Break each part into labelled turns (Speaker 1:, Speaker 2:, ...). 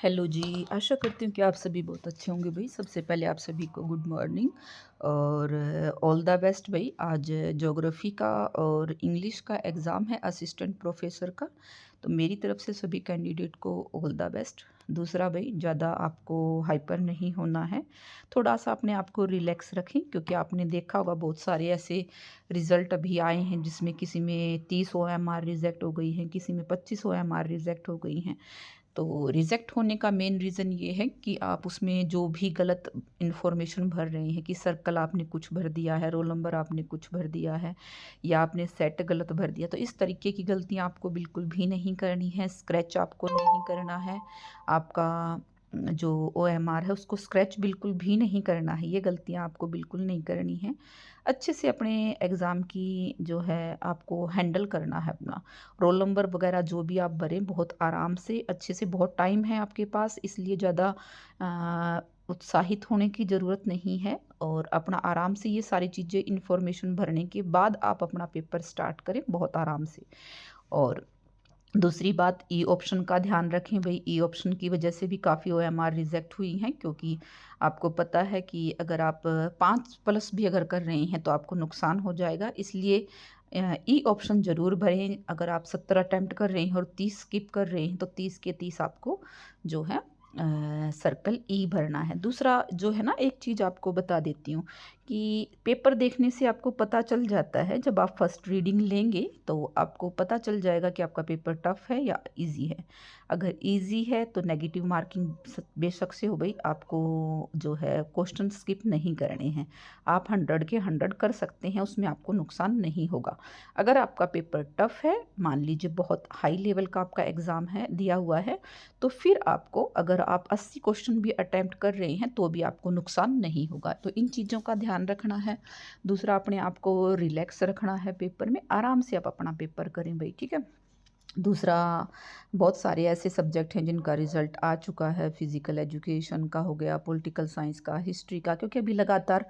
Speaker 1: Hello जी, आशा करती हूँ कि आप सभी बहुत अच्छे होंगे भई। सबसे पहले आप सभी को गुड मॉर्निंग और ऑल द बेस्ट भई। आज ज्योग्राफ़ी का और इंग्लिश का एग्ज़ाम है असिस्टेंट प्रोफ़ेसर का, तो मेरी तरफ से सभी कैंडिडेट को ऑल द बेस्ट। दूसरा भई, ज़्यादा आपको हाइपर नहीं होना है, थोड़ा-सा अपने आप को रिलैक्स रखें क्योंकि आपने देखा होगा बहुत सारे ऐसे रिज़ल्ट अभी आए हैं जिसमें किसी में 30 ओएमआर रिजेक्ट हो गई हैं, किसी में 25 ओएमआर रिजेक्ट हो गई हैं। तो रिजेक्ट होने का मेन रीज़न ये है कि आप उसमें जो भी गलत इन्फॉर्मेशन भर रहे हैं कि सर्कल आपने कुछ भर दिया है, रोल नंबर आपने कुछ भर दिया है या आपने सेट गलत भर दिया। तो इस तरीके की गलतियाँ आपको बिल्कुल भी नहीं करनी है, स्क्रैच आपको नहीं करना है। आपका जो ओएमआर है उसको स्क्रैच बिल्कुल भी नहीं करना है, ये गलतियाँ आपको बिल्कुल नहीं करनी है। अच्छे से अपने एग्ज़ाम की जो है आपको हैंडल करना है अपना। रोल नंबर वगैरह जो भी आप भरें बहुत आराम से अच्छे से, बहुत टाइम है आपके पास इसलिए ज़्यादा उत्साहित होने की ज़रूरत नहीं है और अपना आराम से ये सारी चीज़ें इन्फॉर्मेशन भरने के बाद आप अपना पेपर स्टार्ट करें बहुत आराम से। और दूसरी बात, ई ऑप्शन का ध्यान रखें भई। ई ऑप्शन की वजह से भी काफ़ी ओएमआर रिजेक्ट हुई हैं क्योंकि आपको पता है कि अगर आप 5 प्लस भी अगर कर रहे हैं तो आपको नुकसान हो जाएगा। इसलिए ई ऑप्शन ज़रूर भरें। अगर आप 70 अटेम्प्ट कर रहे हैं और 30 स्किप कर रहे हैं तो 30 के 30 आपको जो है सर्कल ई भरना है। दूसरा जो है ना, एक चीज़ आपको बता देती हूँ कि पेपर देखने से आपको पता चल जाता है, जब आप फर्स्ट रीडिंग लेंगे तो आपको पता चल जाएगा कि आपका पेपर टफ है या इजी है। अगर इजी है तो नेगेटिव मार्किंग बेशक से हो गई, आपको जो है क्वेश्चन स्किप नहीं करने हैं। आप 100 के 100 कर सकते हैं, उसमें आपको नुकसान नहीं होगा। अगर आपका पेपर टफ है, मान लीजिए बहुत हाई लेवल का आपका एग्ज़ाम है दिया हुआ है, तो फिर आपको, अगर आप 80 क्वेश्चन भी अटेम्प्ट कर रहे हैं तो भी आपको नुकसान नहीं होगा। तो इन चीज़ों का ध्यान रखना है। दूसरा, अपने आप को रिलैक्स रखना है, पेपर में आराम से आप अपना पेपर करें भई, ठीक है। दूसरा, बहुत सारे ऐसे सब्जेक्ट हैं जिनका रिज़ल्ट आ चुका है, फिज़िकल एजुकेशन का हो गया, पॉलिटिकल साइंस का, हिस्ट्री का, क्योंकि अभी लगातार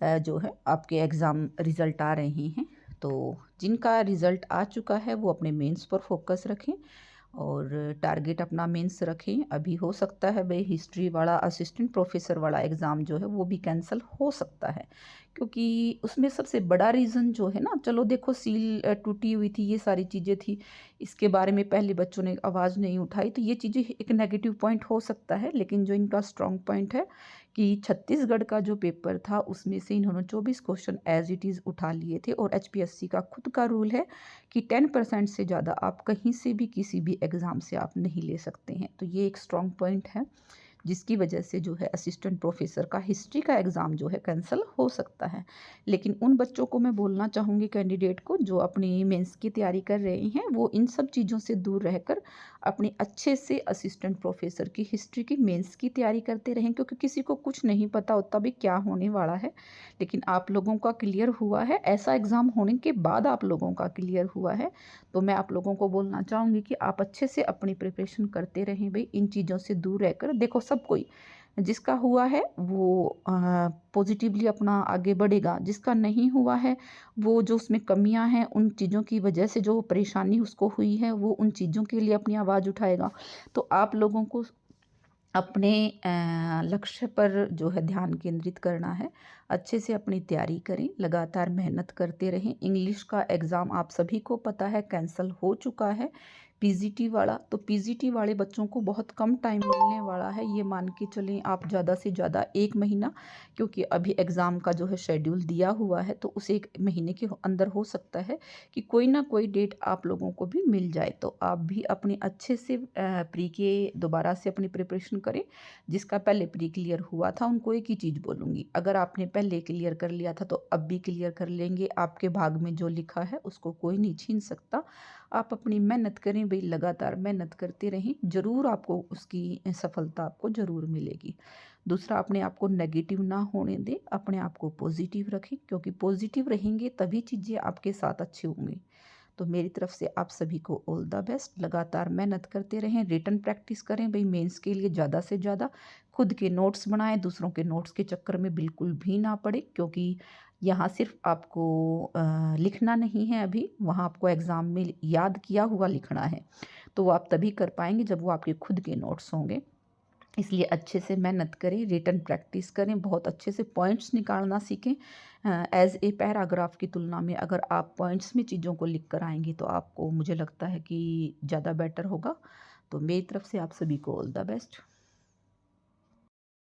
Speaker 1: जो है आपके एग्ज़ाम रिज़ल्ट आ रहे हैं। तो जिनका रिज़ल्ट आ चुका है वो अपने मेंस पर फ़ोकस रखें और टारगेट अपना मेंस रखें। अभी हो सकता है भई हिस्ट्री वाला असिस्टेंट प्रोफ़ेसर वाला एग्ज़ाम जो है वो भी कैंसल हो सकता है, क्योंकि उसमें सबसे बड़ा रीज़न जो है ना, चलो देखो सील टूटी हुई थी, ये सारी चीज़ें थी, इसके बारे में पहले बच्चों ने आवाज़ नहीं उठाई, तो ये चीज़ें एक नेगेटिव पॉइंट हो सकता है। लेकिन जो इनका स्ट्रॉन्ग पॉइंट है कि छत्तीसगढ़ का जो पेपर था उसमें से इन्होंने 24 क्वेश्चन एज़ इट इज़ उठा लिए थे और एचपीएससी का खुद का रूल है कि 10% से ज़्यादा आप कहीं से भी किसी भी एग्ज़ाम से आप नहीं ले सकते हैं। तो ये एक स्ट्रॉन्ग पॉइंट है जिसकी वजह से जो है असिस्टेंट प्रोफेसर का हिस्ट्री का एग्ज़ाम जो है कैंसल हो सकता है। लेकिन उन बच्चों को मैं बोलना चाहूँगी, कैंडिडेट को जो अपनी मेंस की तैयारी कर रहे हैं, वो इन सब चीज़ों से दूर रहकर अपनी अच्छे से असिस्टेंट प्रोफेसर की हिस्ट्री की मेंस की तैयारी करते रहें, क्योंकि किसी को कुछ नहीं पता होता भी क्या होने वाला है। लेकिन आप लोगों का क्लियर हुआ है, ऐसा एग्ज़ाम होने के बाद आप लोगों का क्लियर हुआ है। तो मैं आप लोगों को बोलना चाहूँगी कि आप अच्छे से अपनी प्रिपरेशन करते रहें भई, इन चीज़ों से दूर रहकर। देखो, सब कोई जिसका हुआ है वो पॉजिटिवली अपना आगे बढ़ेगा, जिसका नहीं हुआ है वो जो उसमें कमियां हैं, उन चीज़ों की वजह से जो परेशानी उसको हुई है, वो उन चीज़ों के लिए अपनी आवाज़ उठाएगा। तो आप लोगों को अपने लक्ष्य पर जो है ध्यान केंद्रित करना है। अच्छे से अपनी तैयारी करें, लगातार मेहनत करते रहें। इंग्लिश का एग्ज़ाम आप सभी को पता है कैंसल हो चुका है, पीजीटी वाला। तो पीजीटी वाले बच्चों को बहुत कम टाइम मिलने वाला है, ये मान के चलें आप ज़्यादा से ज़्यादा 1 महीना, क्योंकि अभी एग्ज़ाम का जो है शेड्यूल दिया हुआ है, तो उस 1 महीने के अंदर हो सकता है कि कोई ना कोई डेट आप लोगों को भी मिल जाए। तो आप भी अपने अच्छे से प्री के दोबारा से अपनी प्रिपरेशन करें। जिसका पहले प्री क्लियर हुआ था उनको एक ही चीज़ बोलूँगी, अगर आपने पहले क्लियर कर लिया था तो अब भी क्लियर कर लेंगे। आपके भाग में जो लिखा है उसको कोई नहीं छीन सकता। आप अपनी मेहनत करें भई, लगातार मेहनत करते रहें, ज़रूर आपको उसकी सफलता आपको ज़रूर मिलेगी। दूसरा, अपने आप को नेगेटिव ना होने दें, अपने आप को पॉजिटिव रखें, क्योंकि पॉजिटिव रहेंगे तभी चीज़ें आपके साथ अच्छी होंगी। तो मेरी तरफ से आप सभी को ऑल द बेस्ट। लगातार मेहनत करते रहें, रिटन प्रैक्टिस करें भई, मेंस के लिए ज़्यादा से ज़्यादा। खुद के नोट्स बनाएं, दूसरों के नोट्स के चक्कर में बिल्कुल भी ना पड़े, क्योंकि यहाँ सिर्फ आपको लिखना नहीं है, अभी वहाँ आपको एग्ज़ाम में याद किया हुआ लिखना है। तो वो आप तभी कर पाएंगे जब वो आपके खुद के नोट्स होंगे। इसलिए अच्छे से मेहनत करें, रिटन प्रैक्टिस करें, बहुत अच्छे से पॉइंट्स निकालना सीखें। एज़ ए पैराग्राफ की तुलना में अगर आप पॉइंट्स में चीज़ों को लिख कर आएँगी तो आपको मुझे लगता है कि ज़्यादा बेटर होगा। तो मेरी तरफ से आप सभी को ऑल द बेस्ट।